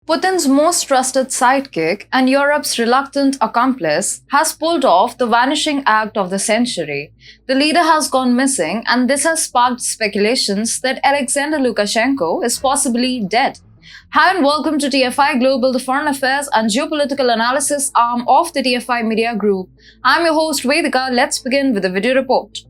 Putin's most trusted sidekick and Europe's reluctant accomplice has pulled off the vanishing act of the century. The leader has gone missing, and this has sparked speculations that Alexander Lukashenko is possibly dead. Hi and welcome to TFI Global, the foreign affairs and geopolitical analysis arm of the TFI Media Group. I'm your host Vedika. Let's begin with a video report.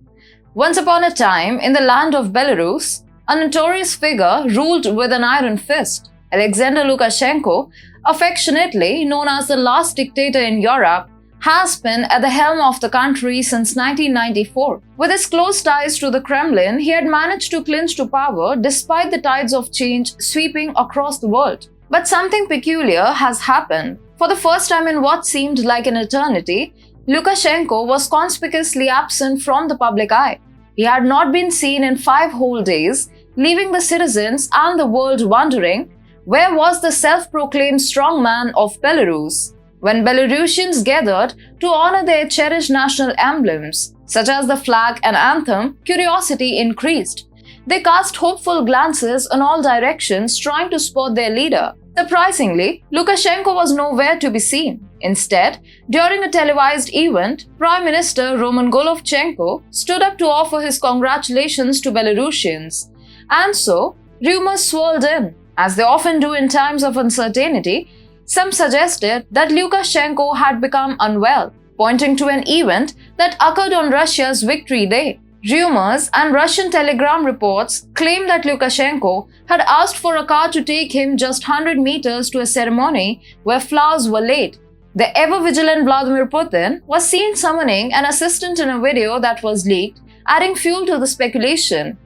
Once upon a time, in the land of Belarus, a notorious figure ruled with an iron fist. Alexander Lukashenko, affectionately known as the last dictator in Europe, has been at the helm of the country since 1994. With his close ties to the Kremlin, he had managed to clinch to power despite the tides of change sweeping across the world. But something peculiar has happened. For the first time in what seemed like an eternity, Lukashenko was conspicuously absent from the public eye. He had not been seen in 5 whole days, leaving the citizens and the world wondering, where was the self-proclaimed strongman of Belarus? When Belarusians gathered to honor their cherished national emblems, such as the flag and anthem, curiosity increased. They cast hopeful glances in all directions, trying to spot their leader. Surprisingly, Lukashenko was nowhere to be seen. Instead, during a televised event, Prime Minister Roman Golovchenko stood up to offer his congratulations to Belarusians. And so, rumors swirled in. As they often do in times of uncertainty, some suggested that Lukashenko had become unwell, pointing to an event that occurred on Russia's Victory Day. Rumors and Russian telegram reports claim that Lukashenko had asked for a car to take him just 100 meters to a ceremony where flowers were laid. The ever-vigilant Vladimir Putin was seen summoning an assistant in a video that was leaked, adding fuel to the speculation.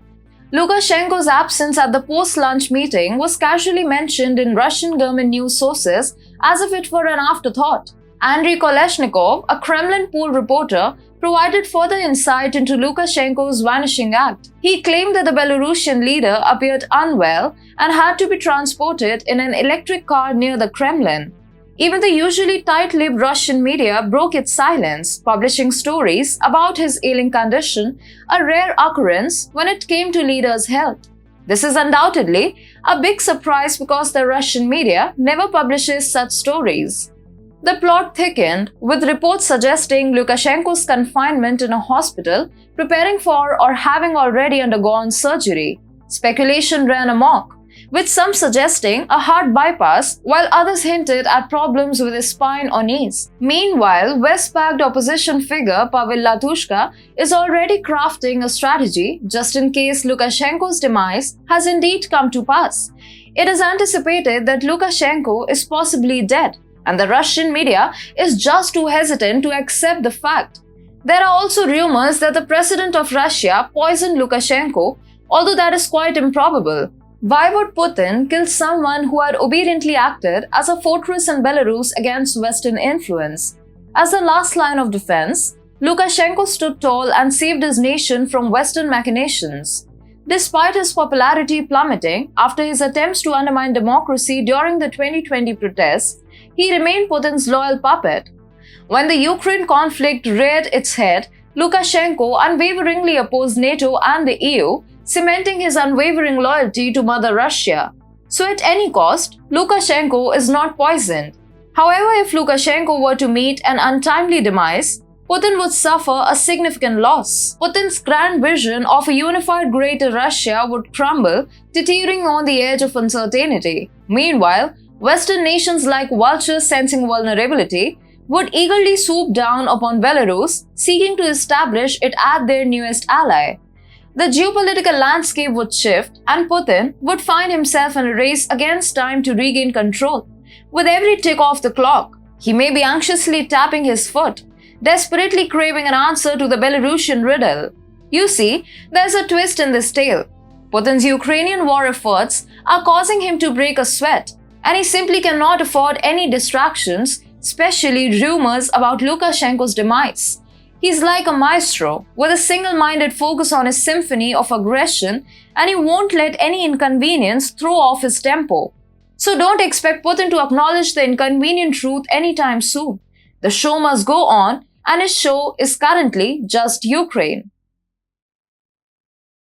Lukashenko's absence at the post-lunch meeting was casually mentioned in Russian government news sources as if it were an afterthought. Andriy Kolesnikov, a Kremlin pool reporter, provided further insight into Lukashenko's vanishing act. He claimed that the Belarusian leader appeared unwell and had to be transported in an electric car near the Kremlin. Even the usually tight-lipped Russian media broke its silence, publishing stories about his ailing condition, a rare occurrence when it came to leaders' health. This is undoubtedly a big surprise because the Russian media never publishes such stories. The plot thickened, with reports suggesting Lukashenko's confinement in a hospital, preparing for or having already undergone surgery. Speculation ran amok, with some suggesting a heart bypass, while others hinted at problems with his spine or knees. Meanwhile, West-backed opposition figure Pavel Latushka is already crafting a strategy just in case Lukashenko's demise has indeed come to pass. It is anticipated that Lukashenko is possibly dead, and the Russian media is just too hesitant to accept the fact. There are also rumors that the president of Russia poisoned Lukashenko, although that is quite improbable. Why would Putin kill someone who had obediently acted as a fortress in Belarus against Western influence? As the last line of defense, Lukashenko stood tall and saved his nation from Western machinations. Despite his popularity plummeting after his attempts to undermine democracy during the 2020 protests, he remained Putin's loyal puppet. When the Ukraine conflict reared its head, Lukashenko unwaveringly opposed NATO and the EU, cementing his unwavering loyalty to Mother Russia. So at any cost, Lukashenko is not poisoned. However, if Lukashenko were to meet an untimely demise, Putin would suffer a significant loss. Putin's grand vision of a unified Greater Russia would crumble, teetering on the edge of uncertainty. Meanwhile, Western nations like vultures sensing vulnerability would eagerly swoop down upon Belarus, seeking to establish it as their newest ally. The geopolitical landscape would shift, and Putin would find himself in a race against time to regain control. With every tick of the clock, he may be anxiously tapping his foot, desperately craving an answer to the Belarusian riddle. You see, there's a twist in this tale. Putin's Ukrainian war efforts are causing him to break a sweat, and he simply cannot afford any distractions, especially rumors about Lukashenko's demise. He's like a maestro, with a single-minded focus on his symphony of aggression, and he won't let any inconvenience throw off his tempo. So don't expect Putin to acknowledge the inconvenient truth anytime soon. The show must go on, and his show is currently just Ukraine.